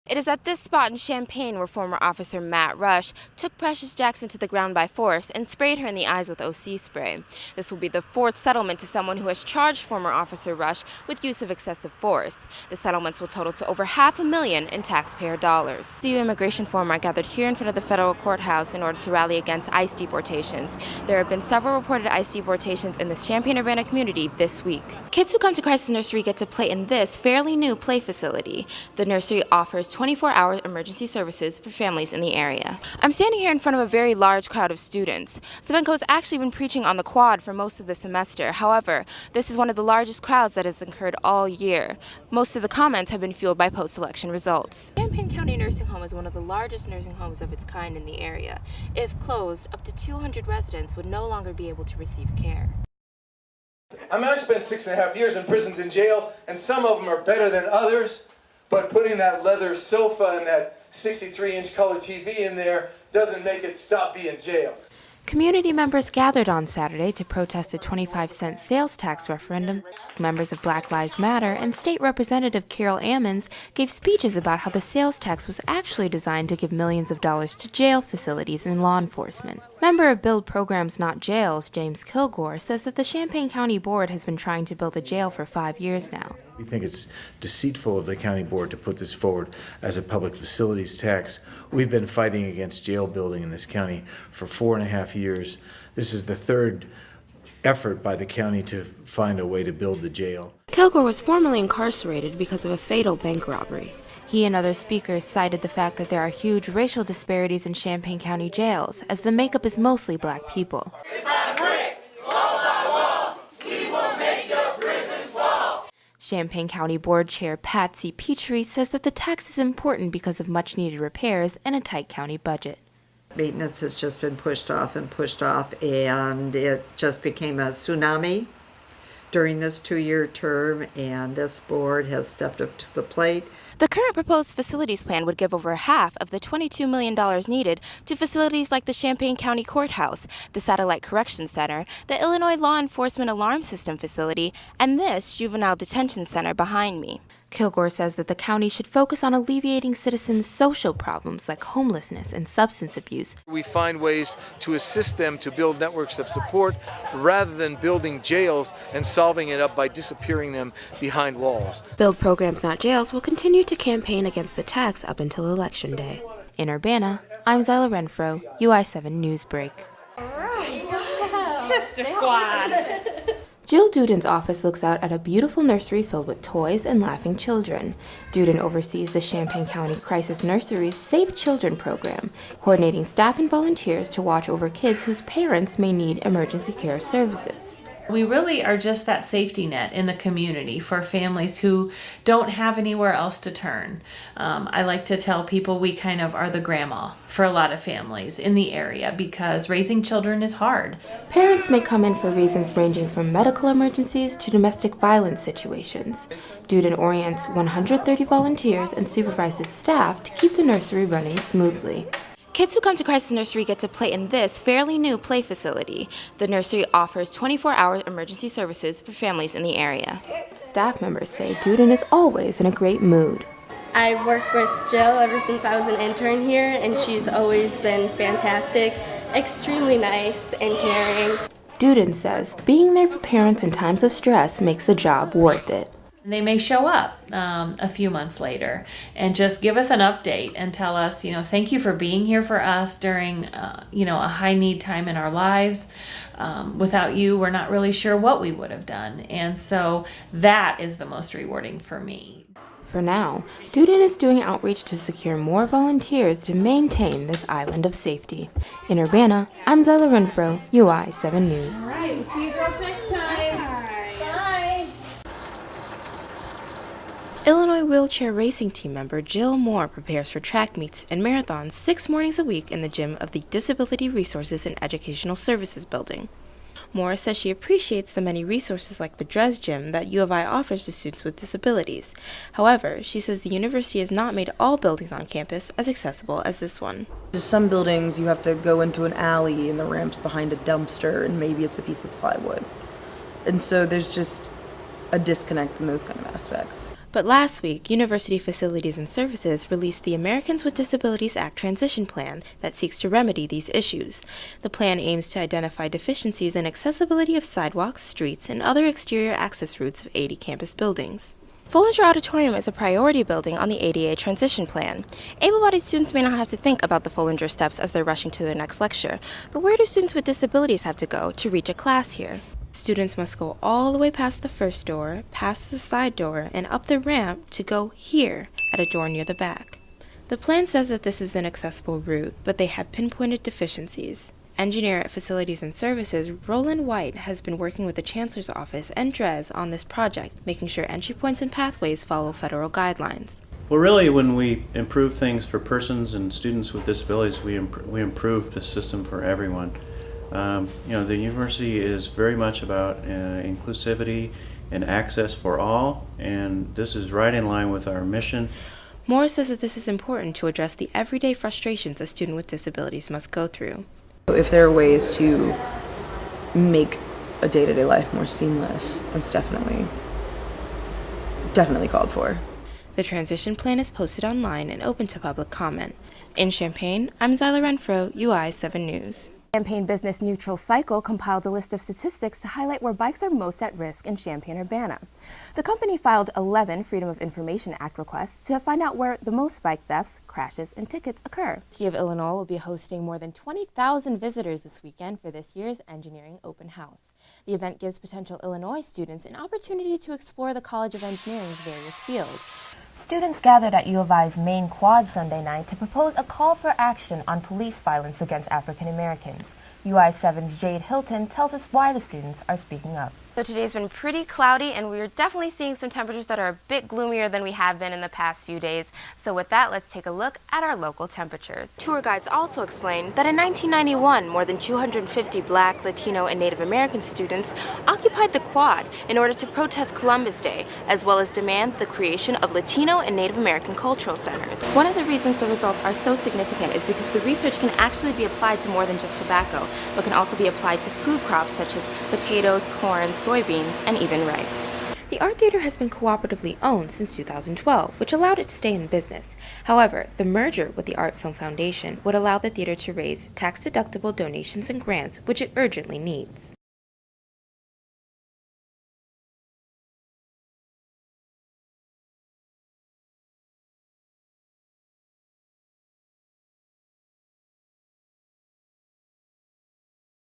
It is at this spot in Champaign where former officer Matt Rush took Precious Jackson to the ground by force and sprayed her in the eyes with OC spray. This will be the fourth settlement to someone who has charged former officer Rush with use of excessive force. The settlements will total to over $500,000 in taxpayer dollars. CU immigration forum are gathered here in front of the federal courthouse in order to rally against ICE deportations. There have been several reported ICE deportations in the Champaign-Urbana community this week. Kids who come to Crisis Nursery get to play in this fairly new play facility. The nursery offers 24-hour emergency services for families in the area. I'm standing here in front of a very large crowd of students. Semenko has actually been preaching on the quad for most of the semester. However, this is one of the largest crowds that has occurred all year. Most of the comments have been fueled by post-election results. Champaign County Nursing Home is one of the largest nursing homes of its kind in the area. If closed, up to 200 residents would no longer be able to receive care. I mean, I spent 6.5 years in prisons and jails, and some of them are better than others. But putting that leather sofa and that 63-inch color TV in there doesn't make it stop being jail. Community members gathered on Saturday to protest a 25-cent sales tax referendum. Members of Black Lives Matter and State Representative Carol Ammons gave speeches about how the sales tax was actually designed to give millions of dollars to jail facilities and law enforcement. Member of Build Programs Not Jails, James Kilgore, says that the Champaign County Board has been trying to build a jail for 5 years now. We think it's deceitful of the county board to put this forward as a public facilities tax. We've been fighting against jail building in this county for 4.5 years. This is the third effort by the county to find a way to build the jail. Kilgore was formerly incarcerated because of a fatal bank robbery. He and other speakers cited the fact that there are huge racial disparities in Champaign County jails, as the makeup is mostly black people. Champaign County Board Chair Patsy Petrie says that the tax is important because of much-needed repairs and a tight county budget. Maintenance has just been pushed off, and it just became a tsunami during this 2-year term, and this board has stepped up to the plate. The current proposed facilities plan would give over half of the $22 million needed to facilities like the Champaign County Courthouse, the Satellite Corrections Center, the Illinois Law Enforcement Alarm System facility, and this juvenile detention center behind me. Kilgore says that the county should focus on alleviating citizens' social problems like homelessness and substance abuse. We find ways to assist them to build networks of support rather than building jails and solving it up by disappearing them behind walls. Build Programs Not Jails will continue to campaign against the tax up until Election Day. In Urbana, I'm Zila Renfro, UI7 Newsbreak. All right. Sister Squad. Jill Duden's office looks out at a beautiful nursery filled with toys and laughing children. Duden oversees the Champaign County Crisis Nursery's Safe Children program, coordinating staff and volunteers to watch over kids whose parents may need emergency care services. We really are just that safety net in the community for families who don't have anywhere else to turn. I like to tell people we kind of are the grandma for a lot of families in the area because raising children is hard. Parents may come in for reasons ranging from medical emergencies to domestic violence situations. Duden orients 130 volunteers and supervises staff to keep the nursery running smoothly. Kids who come to Crisis Nursery get to play in this fairly new play facility. The nursery offers 24-hour emergency services for families in the area. Staff members say Duden is always in a great mood. I've worked with Jill ever since I was an intern here, and she's always been fantastic, extremely nice and caring. Duden says being there for parents in times of stress makes the job worth it. They may show up a few months later and just give us an update and tell us, thank you for being here for us during, a high need time in our lives. Without you, we're not really sure what we would have done. And so that is the most rewarding for me. For now, Duden is doing outreach to secure more volunteers to maintain this island of safety. In Urbana, I'm Zila Renfro, UI7 News. All right, we'll see you girls next time. Bye. Illinois wheelchair racing team member Jill Moore prepares for track meets and marathons 6 mornings a week in the gym of the Disability Resources and Educational Services building. Moore says she appreciates the many resources like the Dres Gym that U of I offers to students with disabilities. However, she says the university has not made all buildings on campus as accessible as this one. Some buildings you have to go into an alley and the ramp's behind a dumpster and maybe it's a piece of plywood. And so there's just a disconnect in those kind of aspects. But last week, University Facilities and Services released the Americans with Disabilities Act Transition Plan that seeks to remedy these issues. The plan aims to identify deficiencies in accessibility of sidewalks, streets, and other exterior access routes of 80 campus buildings. Follinger Auditorium is a priority building on the ADA transition plan. Able-bodied students may not have to think about the Follinger steps as they're rushing to their next lecture, but where do students with disabilities have to go to reach a class here? Students must go all the way past the first door, past the side door, and up the ramp to go here at a door near the back. The plan says that this is an accessible route, but they have pinpointed deficiencies. Engineer at Facilities and Services, Roland White, has been working with the Chancellor's Office and DRES on this project, making sure entry points and pathways follow federal guidelines. Well, really, when we improve things for persons and students with disabilities, we improve the system for everyone. The university is very much about inclusivity and access for all, and this is right in line with our mission. Morris says that this is important to address the everyday frustrations a student with disabilities must go through. If there are ways to make a day-to-day life more seamless, that's definitely called for. The transition plan is posted online and open to public comment. In Champaign, I'm Zila Renfro, UI 7 News. Champaign Business Neutral Cycle compiled a list of statistics to highlight where bikes are most at risk in Champaign-Urbana. The company filed 11 Freedom of Information Act requests to find out where the most bike thefts, crashes, and tickets occur. The City of Illinois will be hosting more than 20,000 visitors this weekend for this year's Engineering Open House. The event gives potential Illinois students an opportunity to explore the College of Engineering's various fields. Students gathered at U of I's main quad Sunday night to propose a call for action on police violence against African Americans. UI 7's Jade Hilton tells us why the students are speaking up. So today's been pretty cloudy, and we're definitely seeing some temperatures that are a bit gloomier than we have been in the past few days. So with that, let's take a look at our local temperatures. Tour guides also explained that in 1991, more than 250 Black, Latino, and Native American students occupied the quad in order to protest Columbus Day, as well as demand the creation of Latino and Native American cultural centers. One of the reasons the results are so significant is because the research can actually be applied to more than just tobacco, but can also be applied to food crops such as potatoes, corn, soybeans, and even rice. The art theater has been cooperatively owned since 2012, which allowed it to stay in business. However, the merger with the Art Film Foundation would allow the theater to raise tax-deductible donations and grants, which it urgently needs.